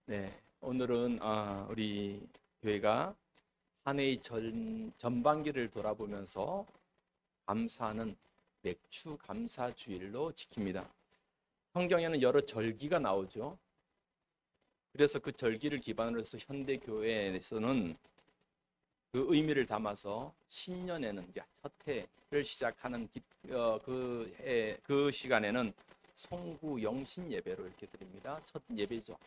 네, 오늘은 우리 교회가 한 해의 전반기를 돌아보면서 감사하는 맥주 감사 주일로 지킵니다. 성경에는 여러 절기가 나오죠. 그래서 그 절기를 기반으로 해서 현대 교회에서는 그 의미를 담아서 신년에는 이제 첫 해를 시작하는 그 시간에는 송구 영신 예배로 이렇게 드립니다. 첫 예배죠.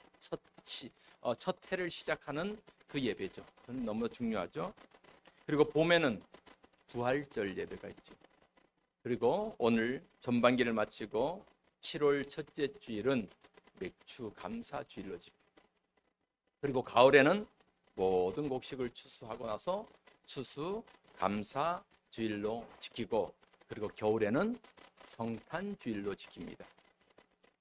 첫 해를 시작하는 그 예배죠. 그건 너무 중요하죠. 그리고 봄에는 부활절 예배가 있죠. 그리고 오늘 전반기를 마치고 7월 첫째 주일은 맥주 감사 주일로 집니다. 그리고 가을에는 모든 곡식을 추수하고 나서 추수 감사 주일로 지키고, 그리고 겨울에는 성탄 주일로 지킵니다.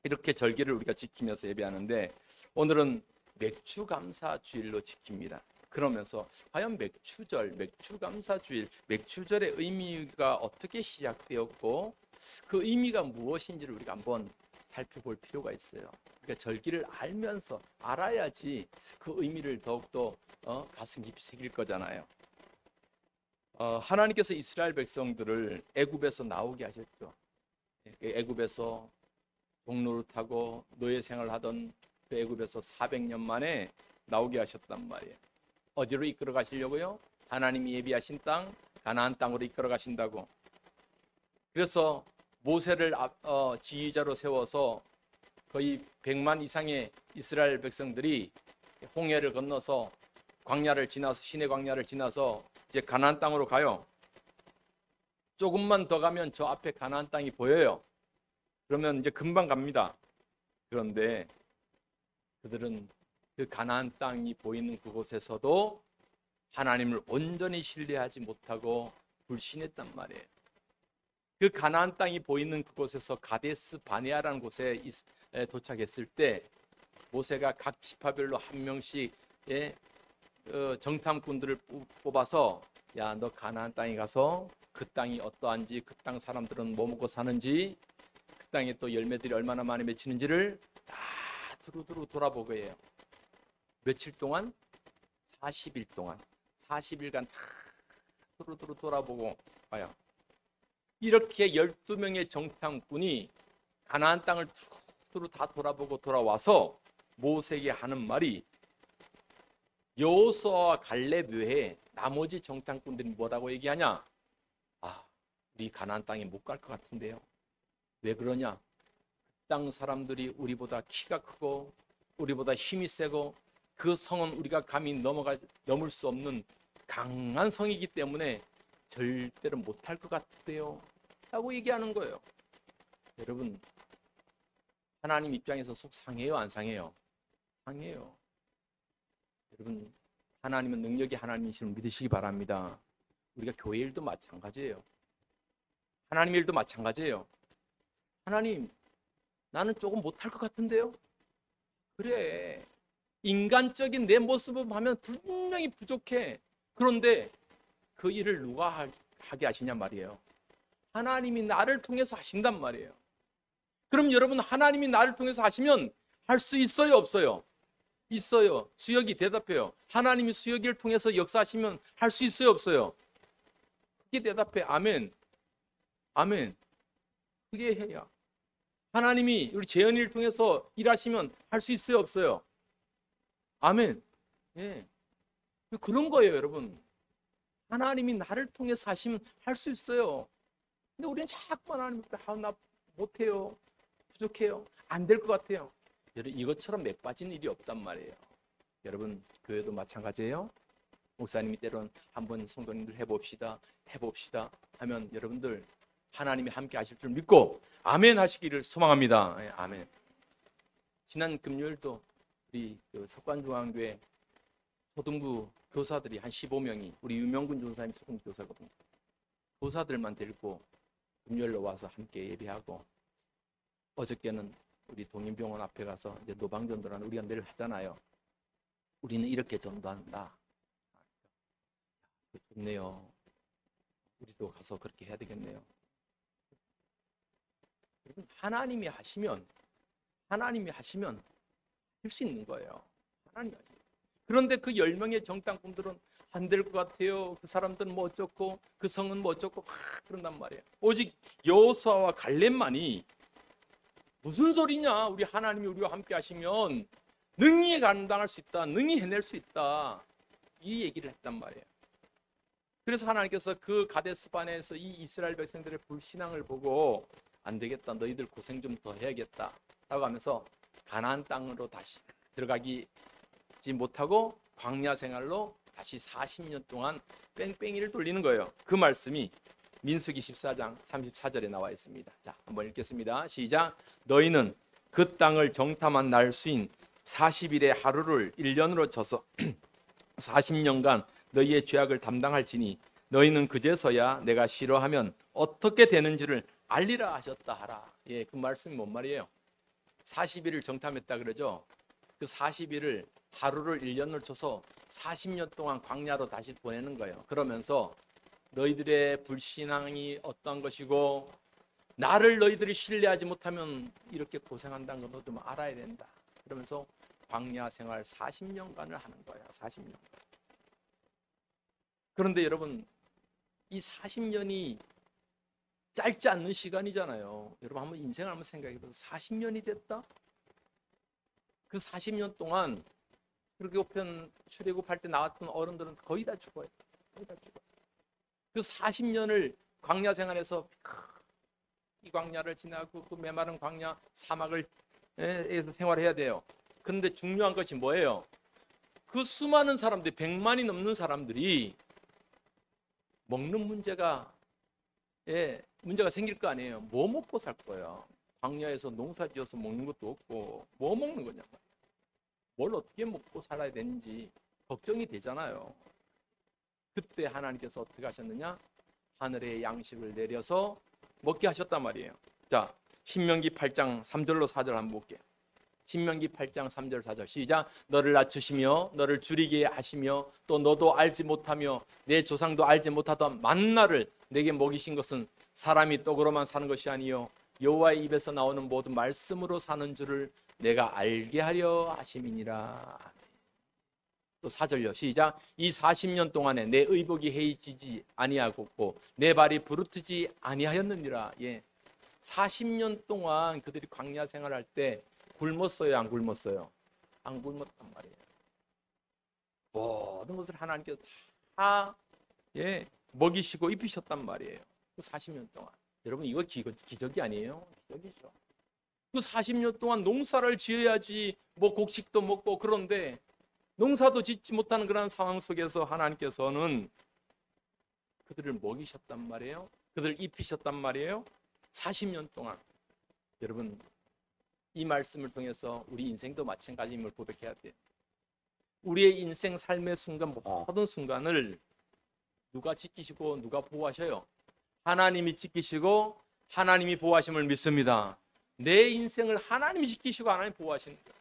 이렇게 절기를 우리가 지키면서 예배하는데, 오늘은 맥주 감사 주일로 지킵니다. 그러면서 과연 맥주절, 맥주 감사 주일, 맥주절의 의미가 어떻게 시작되었고 그 의미가 무엇인지를 우리가 한번 살펴볼 필요가 있어요. 그러니까 절기를 알아야지 그 의미를 더욱더 가슴 깊이 새길 거잖아요. 하나님께서 이스라엘 백성들을 애굽에서 나오게 하셨죠. 애굽에서 종로를 타고 노예 생활을 하던 그 애굽에서 400년 만에 나오게 하셨단 말이에요. 어디로 이끌어 가시려고요? 하나님이 예비하신 땅, 가나안 땅으로 이끌어 가신다고. 그래서 모세를 지휘자로 세워서 거의 100만 이상의 이스라엘 백성들이 홍해를 건너서 광야를 지나서, 시내 광야를 지나서 이제 가나안 땅으로 가요. 조금만 더 가면 저 앞에 가나안 땅이 보여요. 그러면 이제 금방 갑니다. 그런데 그들은 그 가나안 땅이 보이는 그곳에서도 하나님을 온전히 신뢰하지 못하고 불신했단 말이에요. 그 가나안 땅이 보이는 그곳에서 가데스 바네아라는 곳에 도착했을 때 모세가 각 지파별로 한 명씩 정탐꾼들을 뽑아서, 야, 너 가나안 땅에 가서 그 땅이 어떠한지, 그 땅 사람들은 뭐 먹고 사는지, 그 땅에 또 열매들이 얼마나 많이 맺히는지를 다 두루두루 돌아보고 해요. 며칠 동안? 40일 동안, 40일간 다 두루두루 돌아보고 와요. 이렇게 12명의 정탐꾼이 가나안 땅을 두루두루 다 돌아보고 돌아와서 모세에게 하는 말이, 여호수아와 갈렙 외에 나머지 정탐꾼들이 뭐라고 얘기하냐? 우리 가나안 땅에 못 갈 것 같은데요. 왜 그러냐? 그 땅 사람들이 우리보다 키가 크고 우리보다 힘이 세고 그 성은 우리가 감히 넘을 수 없는 강한 성이기 때문에 절대로 못할 것 같대요 라고 얘기하는 거예요. 여러분, 하나님 입장에서 속 상해요, 안 상해요? 상해요. 여러분, 하나님은 능력이 하나님이심을 믿으시기 바랍니다. 우리가 교회 일도 마찬가지예요. 하나님 일도 마찬가지예요. 하나님, 나는 조금 못할 것 같은데요? 그래, 인간적인 내 모습을 하면 분명히 부족해. 그런데 그 일을 누가 하게 하시냐 말이에요. 하나님이 나를 통해서 하신단 말이에요. 그럼 여러분, 하나님이 나를 통해서 하시면 할 수 있어요, 없어요? 있어요. 수혁이 대답해요. 하나님이 수혁이를 통해서 역사하시면 할 수 있어요, 없어요? 그게 대답해. 아멘. 아멘. 그게 해야. 하나님이 우리 재현이를 통해서 일하시면 할 수 있어요, 없어요? 아멘. 예. 그런 거예요, 여러분. 하나님이 나를 통해서 하시면 할 수 있어요. 근데 우리는 자꾸 하나님 앞에, 나 못해요, 부족해요, 안 될 것 같아요. 여러분, 이것처럼 맥 빠진 일이 없단 말이에요. 여러분, 교회도 마찬가지예요. 목사님이 때론 한번 성도님들 해봅시다 하면 여러분들 하나님이 함께 하실 줄 믿고 아멘 하시기를 소망합니다. 예, 아멘. 지난 금요일도 우리 석관중앙교회 초등부 교사들이 한 15명이, 우리 유명근 전사님 초등부 교사거든요. 교사들만 데리고 금요일로 와서 함께 예배하고, 어저께는 우리 동인병원 앞에 가서 이제 노방전도라는 우리가 늘 하잖아요. 우리는 이렇게 전도한다. 좋네요. 우리도 가서 그렇게 해야 되겠네요. 하나님이 하시면 할 수 있는 거예요. 하나님이 하시는 거예요. 그런데 그 10명의 정탐꾼들은 안 될 것 같아요. 그 사람들은 뭐 어쩌고 그 성은 뭐 어쩌고 그런단 말이에요. 오직 여호수아와 갈렙만이 무슨 소리냐, 우리 하나님이 우리와 함께 하시면 능히 감당할 수 있다, 능히 해낼 수 있다, 이 얘기를 했단 말이에요. 그래서 하나님께서 그 가데스바네에서 이 이스라엘 백성들의 불신앙을 보고 안 되겠다, 너희들 고생 좀 더 해야겠다 라고 하면서 가나안 땅으로 다시 들어가지 못하고 광야 생활로 다시 40년 동안 뺑뺑이를 돌리는 거예요. 그 말씀이 민수기 14장 34절에 나와 있습니다. 자, 한번 읽겠습니다. 시작. 너희는 그 땅을 정탐한 날 수인 40일의 하루를 1년으로 쳐서 40년간 너희의 죄악을 담당할지니 너희는 그제서야 내가 싫어하면 어떻게 되는지를 알리라 하셨다 하라. 예, 그 말씀이 뭔 말이에요? 40일을 정탐했다 그러죠. 그 40일을 하루를 1년을 쳐서 40년 동안 광야로 다시 보내는 거예요. 그러면서 너희들의 불신앙이 어떤 것이고 나를 너희들이 신뢰하지 못하면 이렇게 고생한다는 걸 너도 좀 알아야 된다. 그러면서 광야 생활 40년간을 하는 거예요. 40년간. 그런데 여러분, 이 40년이 짧지 않는 시간이잖아요. 여러분 한번 인생을 한번 생각해 보세요. 40년이 됐다? 그 40년 동안 출애굽편 출애굽할 때 나왔던 어른들은 거의 다 죽어요. 거의 다 죽어요. 그 40년을 광야 생활에서 이 광야를 지나고 그 메마른 광야 사막을 에서 생활해야 돼요. 그런데 중요한 것이 뭐예요? 그 수많은 사람들이 100만이 넘는 사람들이 먹는 문제가 생길 거 아니에요. 뭐 먹고 살 거야? 광야에서 농사 지어서 먹는 것도 없고 뭐 먹는 거냐? 뭘 어떻게 먹고 살아야 되는지 걱정이 되잖아요. 그때 하나님께서 어떻게 하셨느냐? 하늘의 양식을 내려서 먹게 하셨단 말이에요. 자, 신명기 8장 3절로 4절 한번 볼게요. 신명기 8장 3절 4절 시작. 너를 낮추시며 너를 줄이게 하시며 또 너도 알지 못하며 내 조상도 알지 못하던 만나를 내게 먹이신 것은 사람이 떡으로만 사는 것이 아니요 여호와의 입에서 나오는 모든 말씀으로 사는 줄을 내가 알게 하려 하심이니라. 또 4절요. 시작. 이 40년 동안에 내 의복이 해지지 아니하고 내 발이 부르트지 아니하였느니라. 예. 40년 동안 그들이 광야 생활할 때 굶었어요, 안 굶었어요? 안 굶었단 말이에요. 모든 것을 하나님께서 다 먹이시고 입히셨단 말이에요. 그 40년 동안. 여러분 이거 기적이 아니에요? 기적이죠. 그 40년 동안 농사를 지어야지 뭐 곡식도 먹고 그런데 농사도 짓지 못하는 그런 상황 속에서 하나님께서는 그들을 먹이셨단 말이에요. 그들을 입히셨단 말이에요. 40년 동안. 여러분 이 말씀을 통해서 우리 인생도 마찬가지임을 고백해야 돼요. 우리의 인생 삶의 순간 모든 순간을 누가 지키시고 누가 보호하셔요? 하나님이 지키시고 하나님이 보호하심을 믿습니다. 내 인생을 하나님이 지키시고 하나님이 보호하시는 거예요.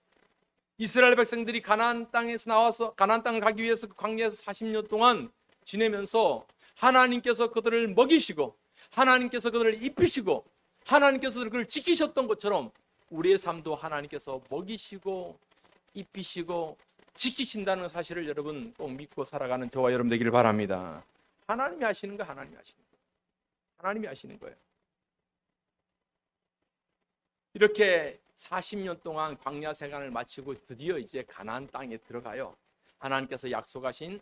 이스라엘 백성들이 가나안 땅에서 나와서 가나안 땅을 가기 위해서 그 광야에서 40년 동안 지내면서 하나님께서 그들을 먹이시고 하나님께서 그들을 입히시고 하나님께서 그들을 지키셨던 것처럼 우리의 삶도 하나님께서 먹이시고 입히시고 지키신다는 사실을 여러분 꼭 믿고 살아가는 저와 여러분 되기를 바랍니다. 하나님이 하시는 거 하나님이 하시는 거예요. 하나님이 하시는 거예요. 이렇게 40년 동안 광야 생활을 마치고 드디어 이제 가나안 땅에 들어가요. 하나님께서 약속하신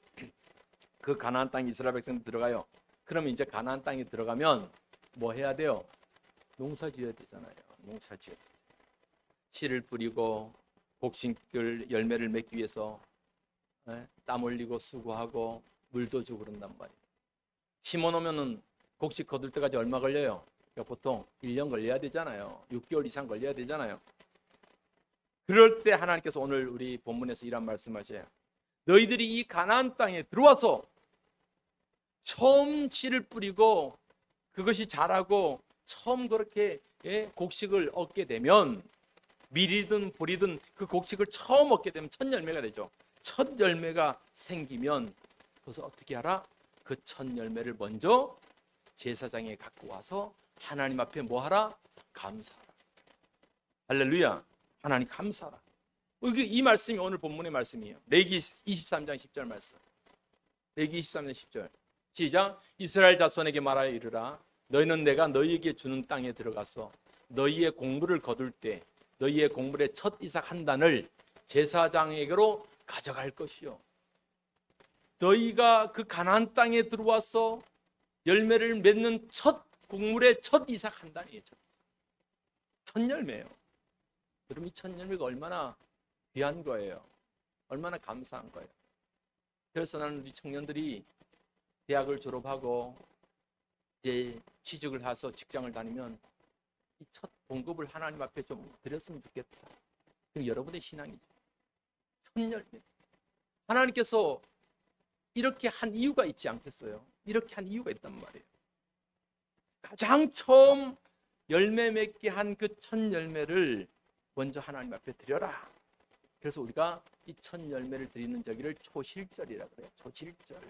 그 가나안 땅 이스라엘 백성들 들어가요. 그러면 이제 가나안 땅에 들어가면 뭐 해야 돼요? 농사 지어야 되잖아요. 농사 지어야 되잖아요. 씨를 뿌리고 곡식을 열매를 맺기 위해서 땀 흘리고 수고하고 물도 주고 그런단 말이에요. 심어놓으면은 곡식 거둘 때까지 얼마 걸려요? 그러니까 보통 1년 걸려야 되잖아요. 6개월 이상 걸려야 되잖아요. 그럴 때 하나님께서 오늘 우리 본문에서 이런 말씀하셔요. 너희들이 이 가나안 땅에 들어와서 처음 씨를 뿌리고 그것이 자라고 처음 그렇게 곡식을 얻게 되면 밀이든 보리든 그 곡식을 처음 얻게 되면 첫 열매가 되죠. 첫 열매가 생기면 그것을 어떻게 하라? 그 첫 열매를 먼저 제사장에 갖고 와서 하나님 앞에 뭐 하라? 감사하라. 할렐루야. 하나님 감사하라. 이 말씀이 오늘 본문의 말씀이에요. 레위기 23장 10절 말씀. 레위기 23장 10절. 시작. 이스라엘 자손에게 말하여 이르라. 너희는 내가 너희에게 주는 땅에 들어가서 너희의 곡물을 거둘 때 너희의 곡물의 첫 이삭 한 단을 제사장에게로 가져갈 것이요. 너희가 그 가나안 땅에 들어와서 열매를 맺는 첫 곡물의 첫 이삭 한 단이에요. 첫 열매예요. 그럼 이 첫 열매가 얼마나 귀한 거예요. 얼마나 감사한 거예요. 그래서 나는 우리 청년들이 대학을 졸업하고 이제 취직을 해서 직장을 다니면 이 첫 봉급을 하나님 앞에 좀 드렸으면 좋겠다. 그게 여러분의 신앙이죠. 첫 열매. 하나님께서 이렇게 한 이유가 있지 않겠어요? 이렇게 한 이유가 있단 말이에요. 가장 처음 열매 맺게 한 그 첫 열매를 먼저 하나님 앞에 드려라. 그래서 우리가 이 첫 열매를 드리는 저기를 초실절이라고 그래요. 초실절.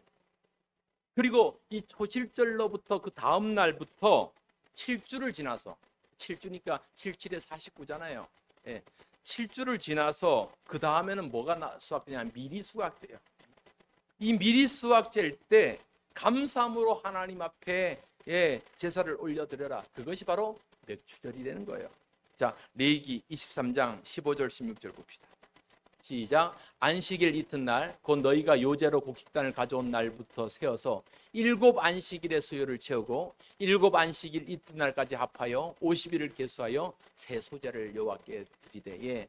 그리고 이 초실절로부터 그 다음 날부터 7주를 지나서 7주니까 77에 49잖아요. 예. 7주를 지나서 그 다음에는 뭐가 수확되냐? 미리 수확돼요. 이 미리 수확될 때 감사함으로 하나님 앞에 제사를 올려드려라. 그것이 바로 맥추절이 되는 거예요. 자, 레위기 23장 15절 16절 봅시다. 시작. 안식일 이튿날 곧 너희가 요제로 곡식단을 가져온 날부터 세어서 7 안식일의 수요를 채우고 7 안식일 이튿날까지 합하여 50일을 계수하여 새 소제를 여호와께 드리되. 예.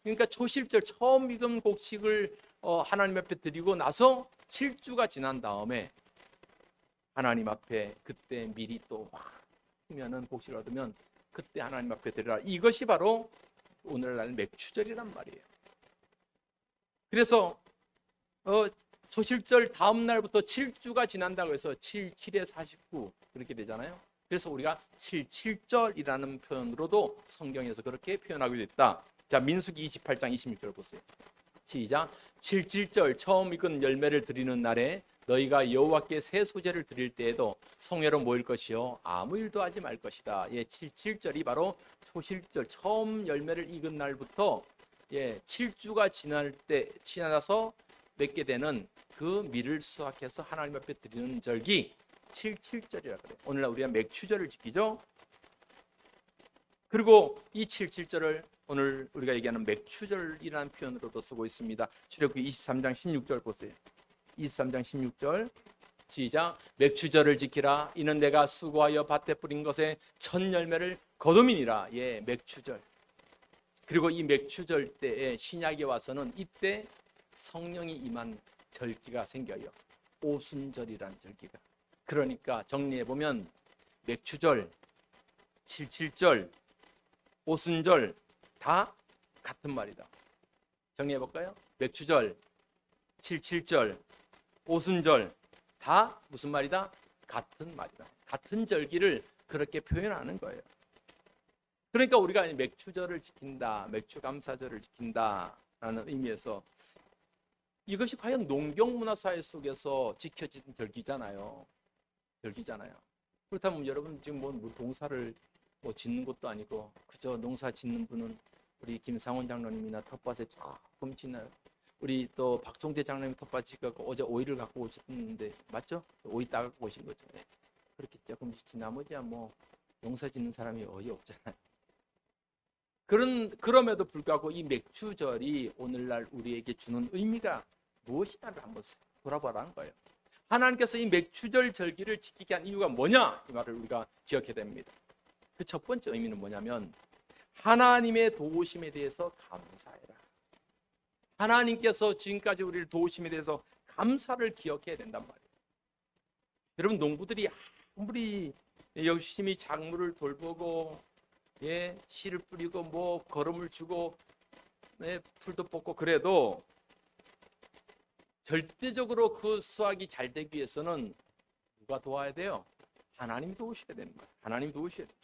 그러니까 초실절 처음 익은 곡식을 하나님 앞에 드리고 나서 7주가 지난 다음에 하나님 앞에 그때 미리 또 하면은 곡식을 얻으면 그때 하나님 앞에 드리라. 이것이 바로 오늘날 맥추절이란 말이에요. 그래서 초실절 다음 날부터 7주가 지난다고 해서 7에 49 그렇게 되잖아요. 그래서 우리가 77절이라는 표현으로도 성경에서 그렇게 표현하고 있다. 자, 민수기 28장 26절 보세요. 시작. 77절 처음 익은 열매를 드리는 날에 너희가 여호와께 새 소제를 드릴 때에도 성회로 모일 것이요 아무 일도 하지 말 것이다. 예, 77절이 바로 초실절 처음 열매를 익은 날부터 7주가 지나서 맺게 되는 그 밀을 수확해서 하나님 앞에 드리는 절기 77절이라 그래요. 오늘날 우리가 맥추절을 지키죠. 그리고 이 77절을 오늘 우리가 얘기하는 맥추절이라는 표현으로도 쓰고 있습니다. 출애굽기 23장 16절 보세요. 23장 16절 시작. 맥추절을 지키라. 이는 내가 수고하여 밭에 뿌린 것에 첫 열매를 거둠이니라. 예, 맥추절. 그리고 이 맥추절 때에 신약에 와서는 이때 성령이 임한 절기가 생겨요. 오순절이라는 절기가. 그러니까 정리해 보면 맥추절, 77절, 오순절 다 같은 말이다. 정리해 볼까요? 맥추절, 77절, 오순절 다 무슨 말이다? 같은 말이다. 같은 절기를 그렇게 표현하는 거예요. 그러니까 우리가 맥추절을 지킨다, 맥추감사절을 지킨다라는 의미에서 이것이 과연 농경문화사회 속에서 지켜진 절기잖아요. 그렇다면 여러분 지금 뭐 동사를 짓는 것도 아니고 그저 농사 짓는 분은 우리 김상원 장로님이나 텃밭에 조금 지나요. 우리 또 박종대 장로님 텃밭이 어제 오이를 갖고 오셨는데 맞죠? 오이 따갖고 오신 거죠. 네. 그렇게 조금씩 지 나머지야 뭐 농사 짓는 사람이 어이 없잖아요. 그럼에도 불구하고 이 맥추절이 오늘날 우리에게 주는 의미가 무엇이냐를 한번 돌아보라는 거예요. 하나님께서 이 맥추절 절기를 지키게 한 이유가 뭐냐? 이 말을 우리가 기억해야 됩니다. 그 첫 번째 의미는 뭐냐면 하나님의 도우심에 대해서 감사해라. 하나님께서 지금까지 우리를 도우심에 대해서 감사를 기억해야 된단 말이에요. 여러분 농부들이 아무리 열심히 작물을 돌보고 씨를 뿌리고 뭐 거름을 주고 풀도 뽑고 그래도 절대적으로 그 수확이 잘 되기 위해서는 누가 도와야 돼요? 하나님이 도우셔야 되는 거예요. 하나님이 도우셔야 돼요.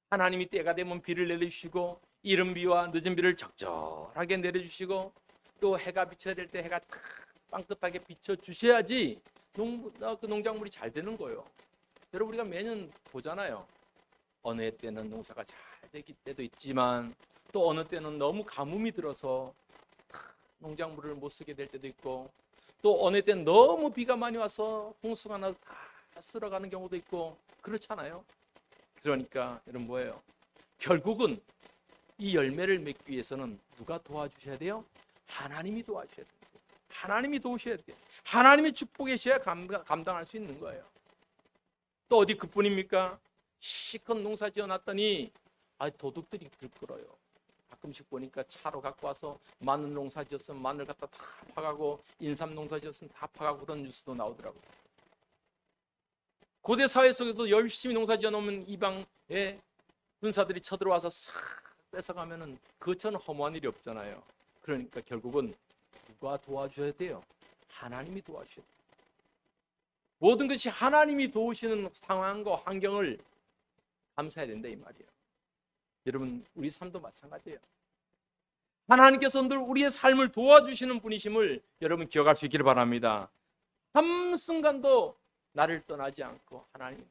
하나님이 때가 되면 비를 내려주시고 이른 비와 늦은 비를 적절하게 내려주시고 또 해가 비쳐야 될 때 해가 탁 빵긋하게 비춰주셔야지 그 농작물이 잘 되는 거예요. 여러분 우리가 매년 보잖아요. 어느 해 때는 농사가 잘 되기 때도 있지만 또 어느 때는 너무 가뭄이 들어서 농작물을 못 쓰게 될 때도 있고, 또 어느 때는 너무 비가 많이 와서 홍수가 나서 다 쓸어가는 경우도 있고 그렇잖아요. 그러니까 여러분 뭐예요? 결국은 이 열매를 맺기 위해서는 누가 도와주셔야 돼요? 하나님이 도와주셔야 돼요. 하나님이 도우셔야 돼요. 하나님의 축복이셔야 감당할 수 있는 거예요. 또 어디 그뿐입니까? 실컷 농사 지어놨더니 도둑들이 들끓어요. 가끔씩 보니까 차로 갖고 와서 마늘 농사 지었으면 마늘 갖다 다 파가고, 인삼 농사 지었으면 다 파가고, 그런 뉴스도 나오더라고요. 고대 사회 속에도 열심히 농사 지어놓으면 이방의 군사들이 쳐들어와서 싹 뺏어가면은 그것처럼 허무한 일이 없잖아요. 그러니까 결국은 누가 도와줘야 돼요? 하나님이 도와주셔야 돼요. 모든 것이 하나님이 도우시는 상황과 환경을 감사해야 된다 이 말이에요. 여러분 우리 삶도 마찬가지예요. 하나님께서 늘 우리의 삶을 도와주시는 분이심을 여러분 기억할 수 있기를 바랍니다. 한순간도 나를 떠나지 않고 하나님이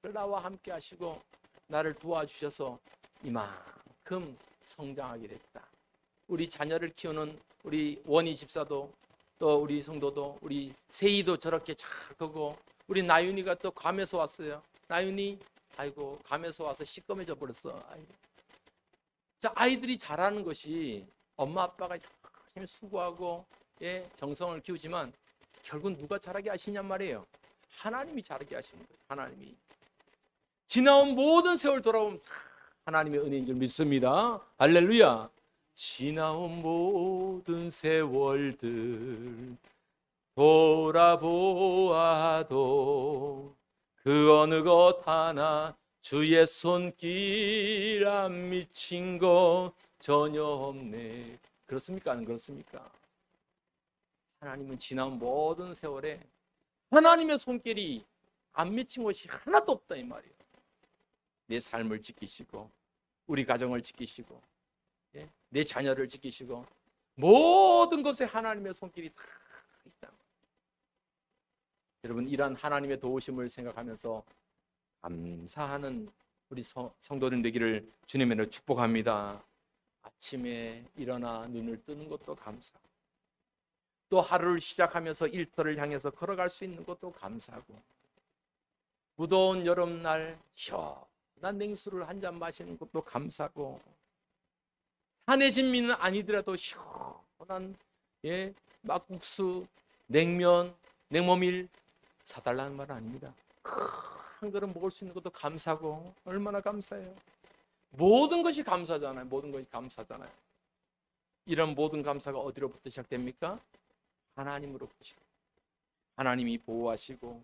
늘 나와 함께 하시고 나를 도와주셔서 이만큼 성장하게 됐다. 우리 자녀를 키우는 우리 원희 집사도, 또 우리 성도도, 우리 세희도 저렇게 잘 크고, 우리 나윤이가 또 괌에서 왔어요. 나윤이 아이고 괌에서 와서 시꺼매져 버렸어. 아이고. 자, 아이들이 자라는 것이 엄마 아빠가 열심히 수고하고 정성을 키우지만 결국은 누가 자라게 하시냔 말이에요. 하나님이 자라게 하시는 거예요. 하나님이. 지나온 모든 세월 돌아보면 다 하나님의 은혜인 줄 믿습니다. 할렐루야. 지나온 모든 세월들 돌아보아도 그 어느 것 하나 주의 손길 안 미친 것 전혀 없네. 그렇습니까? 안 그렇습니까? 하나님은 지난 모든 세월에 하나님의 손길이 안 미친 것이 하나도 없다 이 말이에요. 내 삶을 지키시고 우리 가정을 지키시고 내 자녀를 지키시고 모든 것에 하나님의 손길이 다 있다. 여러분 이러한 하나님의 도우심을 생각하면서 감사하는 우리 성도들 되기를 주님의 이름으로 축복합니다. 아침에 일어나 눈을 뜨는 것도 감사하고, 또 하루를 시작하면서 일터를 향해서 걸어갈 수 있는 것도 감사하고, 무더운 여름날 시원한 냉수를 한 잔 마시는 것도 감사하고, 산의 진미는 아니더라도 시원한 막국수, 냉면, 냉모밀 사달라는 말은 아닙니다. 한 그릇 먹을 수 있는 것도 감사하고, 얼마나 감사해요. 모든 것이 감사잖아요. 모든 것이 감사잖아요. 이런 모든 감사가 어디로부터 시작됩니까? 하나님으로부터 시작됩니다. 하나님이 보호하시고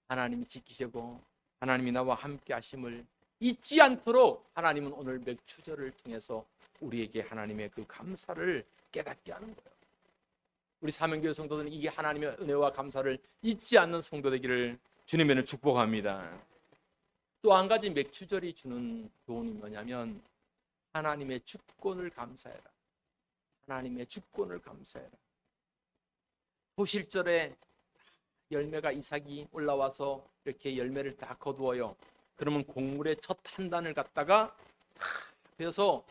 하나님이 지키시고 하나님이 나와 함께 하심을 잊지 않도록 하나님은 오늘 맥추절을 통해서 우리에게 하나님의 그 감사를 깨닫게 하는 거예요. 우리 사명교회 성도들은 이게 하나님의 은혜와 감사를 잊지 않는 성도 되기를 주님의 축복합니다. 또 한 가지 맥추절이 주는 교훈이 뭐냐면 하나님의 주권을 감사해라. 하나님의 주권을 감사해라. 소실절에 열매가 이삭이 올라와서 이렇게 열매를 다 거두어요. 그러면 곡물의 첫 한 단을 갖다가 다 베어서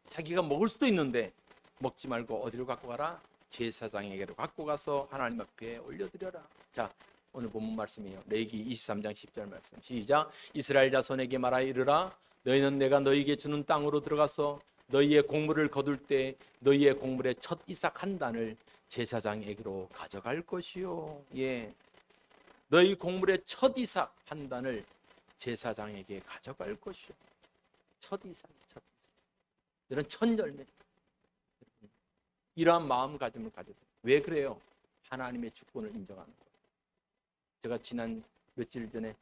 자기가 먹을 수도 있는데 먹지 말고 어디로 갖고 가라? 제사장에게로 갖고 가서 하나님 앞에 올려드려라. 자, 오늘 본문 말씀이에요. 레위기 23장 10절 말씀. 시작. 이스라엘 자손에게 말하 이르라. 너희는 내가 너희에게 주는 땅으로 들어가서 너희의 곡물을 거둘 때 너희의 곡물의 첫 이삭 한 단을 제사장에게로 가져갈 것이요. 예. 너희 곡물의 첫 이삭 한 단을 제사장에게 가져갈 것이요. 첫 이삭, 첫 이삭. 이런 첫 열매. 이러한 마음가짐을 가져야 돼요. 왜 그래요? 하나님의 주권을 인정하는 거예요. 제가 지난 며칠 전에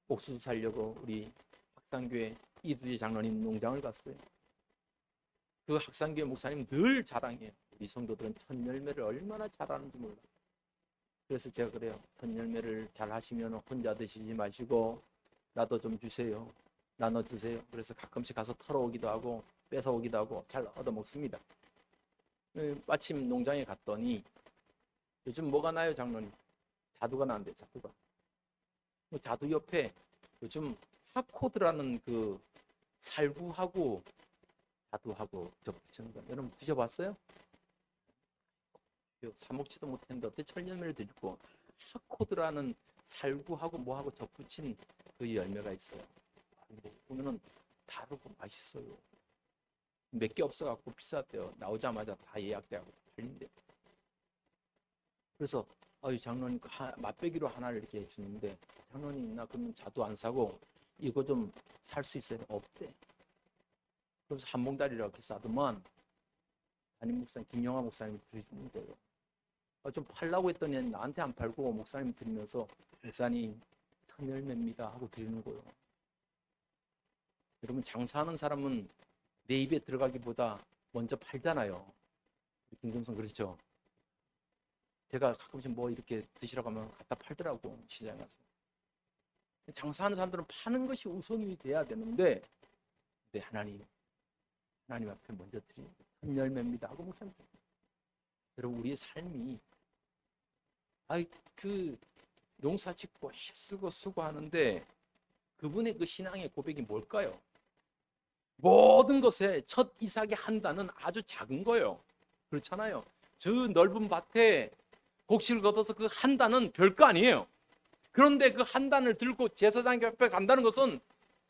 옥수수 살려고 우리 학산교회 이두지 장로님 농장을 갔어요. 그 학산교회 목사님 늘 자랑해요. 우리 성도들은 첫 열매를 얼마나 잘하는지 몰라요. 그래서 제가 그래요. 첫 열매를 잘 하시면 혼자 드시지 마시고 나도 좀 주세요. 나눠 드세요. 그래서 가끔씩 가서 털어오기도 하고 뺏어오기도 하고 잘 얻어먹습니다. 마침 농장에 갔더니 요즘 뭐가 나요 장로님? 자두가 나는데 자두가. 자두 옆에 요즘 하코드라는 그 살구하고 자두하고 접붙이는 거 여러분 드셔봤어요? 사 먹지도 못했는데 어떻게 천열매를 드리고 코드라는 살구하고 뭐하고 접붙인 그 열매가 있어요. 보면은 다르고 맛있어요. 몇 개 없어갖고 비싸대요. 나오자마자 다 예약돼갖고 팔린대요. 그래서 장로님 맛배기로 하나를 이렇게 해주는데 장로님 나 그러면 자두 안 사고 이거 좀 살 수 있어요? 없대. 그래서 한 봉다리를 이렇게 싸더만 담임 목사님 김영하 목사님이 드리는 거예요. 좀 팔라고 했더니 나한테 안 팔고 목사님 드리면서 목사님 천열매입니다 하고 드리는 거예요. 여러분 장사하는 사람은 내 입에 들어가기보다 먼저 팔잖아요. 김금성 그렇죠? 제가 가끔씩 뭐 이렇게 드시라고 하면 갖다 팔더라고 시장에 가서. 장사하는 사람들은 파는 것이 우선이 돼야 되는데 하나님 앞에 먼저 드리는 천열매입니다 하고 목사님. 여러분 우리의 삶이 그 농사 짓고 애쓰고 수고하는데 그분의 그 신앙의 고백이 뭘까요? 모든 것에 첫 이삭이 한 단은 아주 작은 거예요. 그렇잖아요. 저 넓은 밭에 곡식을 걷어서 그 한 단은 별거 아니에요. 그런데 그 한 단을 들고 제사장 앞에 간다는 것은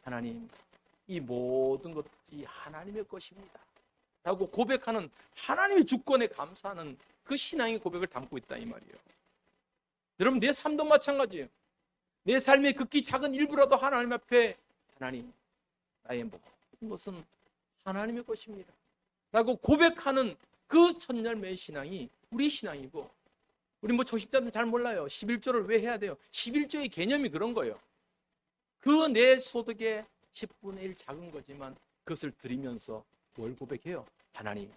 하나님 이 모든 것이 하나님의 것입니다 라고 고백하는 하나님의 주권에 감사하는 그 신앙의 고백을 담고 있다 이 말이에요. 여러분 내 삶도 마찬가지예요. 내 삶의 극히 작은 일부라도 하나님 앞에 하나님 나의 모든 것은 하나님의 것입니다 라고 고백하는 그 천열매의 신앙이 우리 신앙이고, 우리 뭐 초식자들은 잘 몰라요. 11조를 왜 해야 돼요? 11조의 개념이 그런 거예요. 그 내 소득의 10분의 1 작은 거지만 그것을 드리면서 뭘 고백해요? 하나님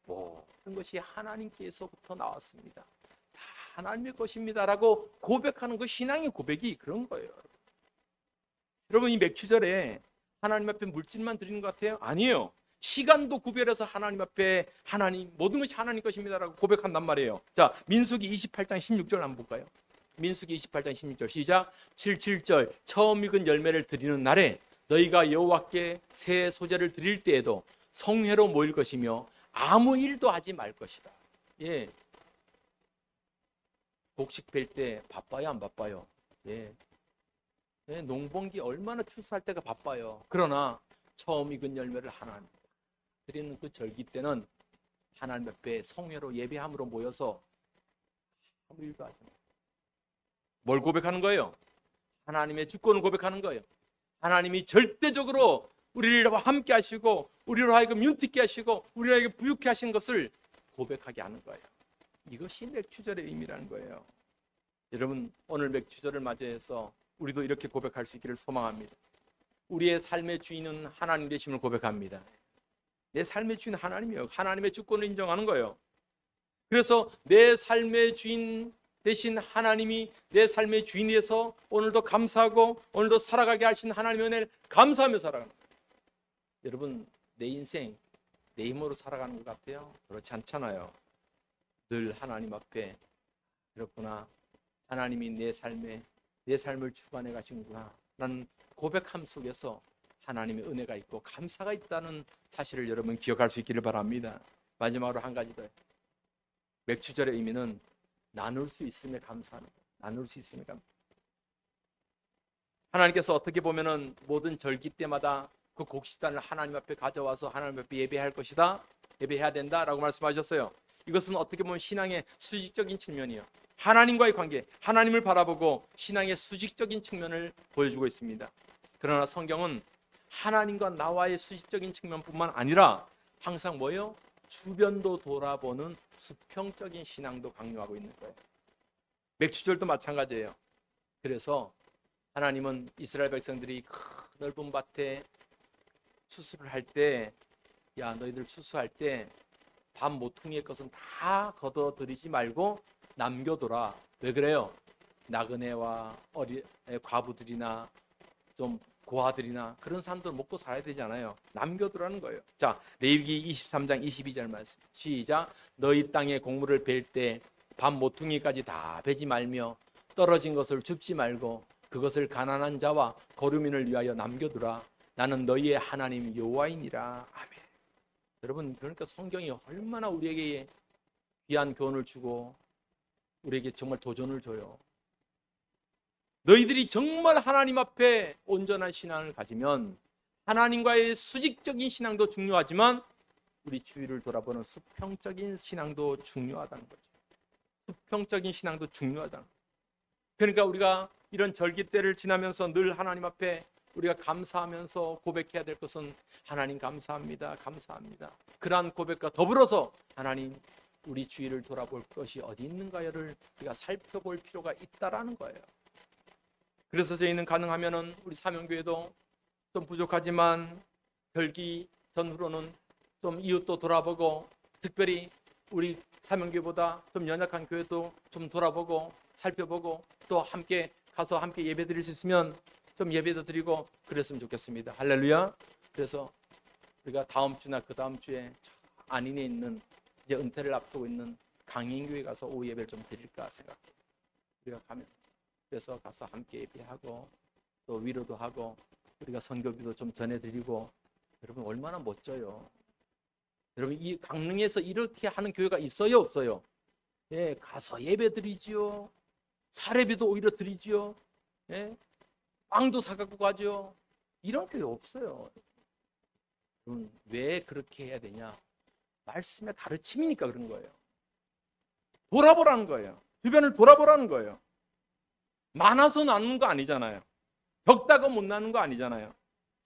모든 것이 하나님께서부터 나왔습니다. 다 하나님의 것입니다 라고 고백하는 그 신앙의 고백이 그런 거예요. 여러분 이 맥추절에 하나님 앞에 물질만 드리는 것 같아요? 아니에요. 시간도 구별해서 하나님 앞에 하나님 모든 것이 하나님 것입니다 라고 고백한단 말이에요. 자, 민수기 28장 16절 한번 볼까요? 민수기 28장 16절 시작. 7절 처음 익은 열매를 드리는 날에 너희가 여호와께 새 소재를 드릴 때에도 성회로 모일 것이며 아무 일도 하지 말 것이다. 예, 곡식 뺄 때 바빠요 안 바빠요? 예, 농번기 얼마나 추수할 때가 바빠요. 그러나 처음 익은 열매를 하나님 드리는 그 절기 때는 하나님 앞에 성회로 예배함으로 모여서 아무 일도 하지 마. 뭘 고백하는 거예요? 하나님의 주권을 고백하는 거예요. 하나님이 절대적으로 우리와 함께 하시고 우리로 하여금 윤택케 하시고 우리로 하여금 부유케 하신 것을 고백하게 하는 거예요. 이것이 맥추절의 의미라는 거예요. 여러분 오늘 맥추절을 맞이해서 우리도 이렇게 고백할 수 있기를 소망합니다. 우리의 삶의 주인은 하나님 되심을 고백합니다. 내 삶의 주인은 하나님이에요. 하나님의 주권을 인정하는 거예요. 그래서 내 삶의 주인 대신 하나님이 내 삶의 주인에서 오늘도 감사하고 오늘도 살아가게 하신 하나님의 은혜를 감사하며 살아가는 거예요. 여러분 내 인생 내 힘으로 살아가는 것 같아요? 그렇지 않잖아요. 늘 하나님 앞에 그렇구나, 하나님이 내 삶을 주관해 가시는구나 라는 고백함 속에서 하나님의 은혜가 있고 감사가 있다는 사실을 여러분 기억할 수 있기를 바랍니다. 마지막으로 한 가지 더. 맥추절의 의미는 나눌 수 있음에 감사하는 거예요. 나눌 수 있음에 감사. 하나님께서 어떻게 보면은 모든 절기 때마다 그 곡식단을 하나님 앞에 가져와서 하나님 앞에 예배할 것이다, 예배해야 된다라고 말씀하셨어요. 이것은 어떻게 보면 신앙의 수직적인 측면이에요. 하나님과의 관계, 하나님을 바라보고 신앙의 수직적인 측면을 보여주고 있습니다. 그러나 성경은 하나님과 나와의 수직적인 측면뿐만 아니라 항상 뭐예요? 주변도 돌아보는 수평적인 신앙도 강요하고 있는 거예요. 맥추절도 마찬가지예요. 그래서 하나님은 이스라엘 백성들이 큰 넓은 밭에 추수를 할 때, 야 너희들 추수할 때 밥 모퉁이의 것은 다 걷어들이지 말고 남겨둬라. 왜 그래요? 나그네와 과부들이나 좀 고아들이나 그런 사람들 먹고 살아야 되잖아요. 남겨두라는 거예요. 자, 레위기 23장 22절 말씀 시작. 너희 땅에 곡물을 벨 때 밥 모퉁이까지 다 베지 말며 떨어진 것을 줍지 말고 그것을 가난한 자와 거류민을 위하여 남겨두라. 나는 너희의 하나님 여호와이니라. 아멘. 여러분, 그러니까 성경이 얼마나 우리에게 귀한 교훈을 주고 우리에게 정말 도전을 줘요. 너희들이 정말 하나님 앞에 온전한 신앙을 가지면 하나님과의 수직적인 신앙도 중요하지만 우리 주위를 돌아보는 수평적인 신앙도 중요하다는 거죠. 수평적인 신앙도 중요하다는 거죠. 그러니까 우리가 이런 절기 때를 지나면서 늘 하나님 앞에 우리가 감사하면서 고백해야 될 것은 하나님 감사합니다, 감사합니다. 그러한 고백과 더불어서 하나님, 우리 주위를 돌아볼 것이 어디 있는가요를 우리가 살펴볼 필요가 있다라는 거예요. 그래서 저희는 가능하면은 우리 사명교회도 좀 부족하지만 절기 전후로는 좀 이웃도 돌아보고, 특별히 우리 사명교회보다 좀 연약한 교회도 좀 돌아보고 살펴보고, 또 함께 가서 함께 예배 드릴 수 있으면 좀 예배도 드리고 그랬으면 좋겠습니다. 할렐루야. 그래서 우리가 다음 주나 그 다음 주에 안인에 있는, 이제 은퇴를 앞두고 있는 강인교회 가서 오후 예배를 좀 드릴까 생각해요. 우리가 가면, 그래서 가서 함께 예배하고 또 위로도 하고 우리가 선교비도 좀 전해드리고. 여러분, 얼마나 멋져요. 여러분, 이 강릉에서 이렇게 하는 교회가 있어요, 없어요? 예, 가서 예배 드리지요. 사례비도 오히려 드리지요. 예, 빵도 사갖고 가죠. 이런 교회 없어요. 여러분, 왜 그렇게 해야 되냐? 말씀의 가르침이니까 그런 거예요. 돌아보라는 거예요. 주변을 돌아보라는 거예요. 많아서 나누는 거 아니잖아요. 적다고 못 나누는 거 아니잖아요.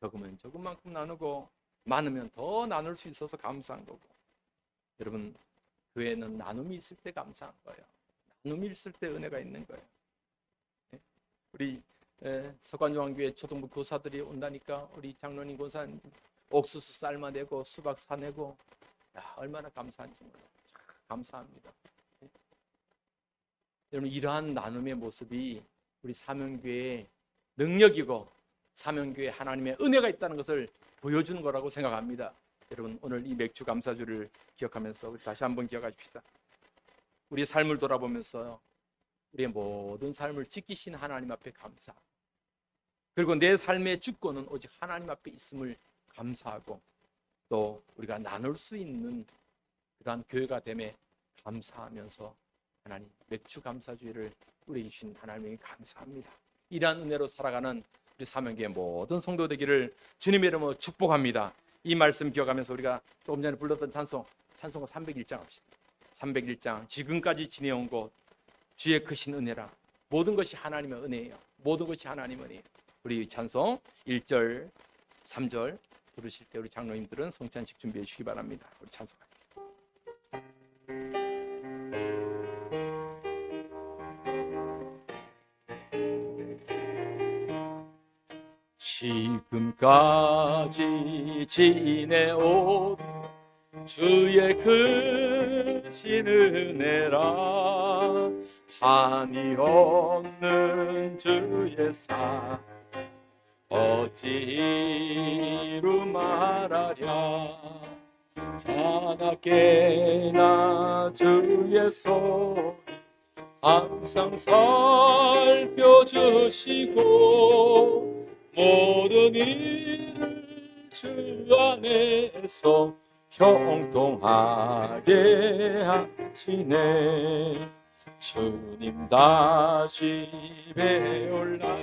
적으면 적은 만큼 나누고 많으면 더 나눌 수 있어서 감사한 거고. 여러분, 교회는 나눔이 있을 때 감사한 거예요. 나눔이 있을 때 은혜가 있는 거예요. 우리 서관요한교회 초등부 교사들이 온다니까 우리 장로님 권사님 옥수수 삶아내고 수박 사내고, 야, 얼마나 감사한지 몰라요. 감사합니다. 여러분, 이러한 나눔의 모습이 우리 사명교회의 능력이고 사명교회에 하나님의 은혜가 있다는 것을 보여주는 거라고 생각합니다. 여러분, 오늘 이 맥주 감사주를 기억하면서 우리 다시 한번 기억하십시다. 우리의 삶을 돌아보면서 우리의 모든 삶을 지키신 하나님 앞에 감사, 그리고 내 삶의 주권은 오직 하나님 앞에 있음을 감사하고, 또 우리가 나눌 수 있는 그러한 교회가 됨에 감사하면서 하나님, 맥주 감사주의를 우리 주신 하나님께 감사합니다. 이러한 은혜로 살아가는 우리 사명교회 모든 성도 되기를 주님의 이름으로 축복합니다. 이 말씀 기억하면서 우리가 조금 전에 불렀던 찬송은 301장 합시다. 301장, 지금까지 지내온 곳 주의 크신 은혜라. 모든 것이 하나님의 은혜예요. 모든 것이 하나님의 은혜예요. 우리 찬송 1절, 3절 부르실 때 우리 장로님들은 성찬식 준비해 주시기 바랍니다. 우리 찬송하겠습니다. 지금까지 지내온 주의 크신 은혜라. 한이 없는 주의 사 어찌 이루 말하랴. 자나깨나 주의 손 항상 살펴주시고 모든 일을 주 안에서 형통하게 하시네. 주님 다시 배올라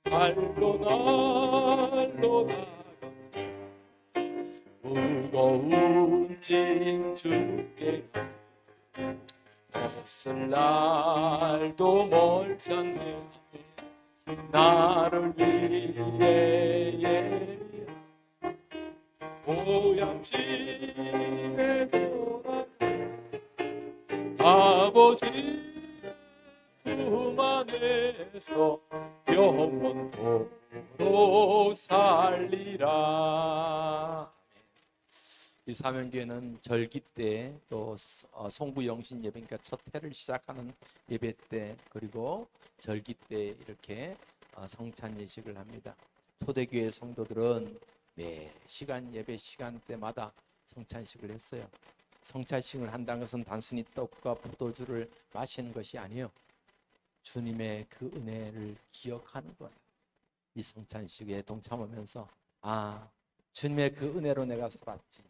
날로 날로 무거운 짐 주께 벗을 날도 멀지 않네. 나를 위해 예비한 고향집에 돌아 아버지 품 안에서 영원토록 살리라. 이 사명교회는 절기 때, 또 송부영신 예배, 그러니까 첫 해를 시작하는 예배 때, 그리고 절기 때 이렇게 성찬 예식을 합니다. 초대교회 성도들은 매 시간 예배 시간대마다 성찬식을 했어요. 성찬식을 한다는 것은 단순히 떡과 포도주를 마시는 것이 아니에요. 주님의 그 은혜를 기억하는 거예요. 이 성찬식에 동참하면서 주님의 그 은혜로 내가 살았지.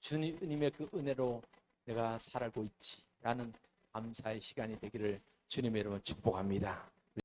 주님의 그 은혜로 내가 살고 있지. 라는 감사의 시간이 되기를 주님의 이름으로 축복합니다.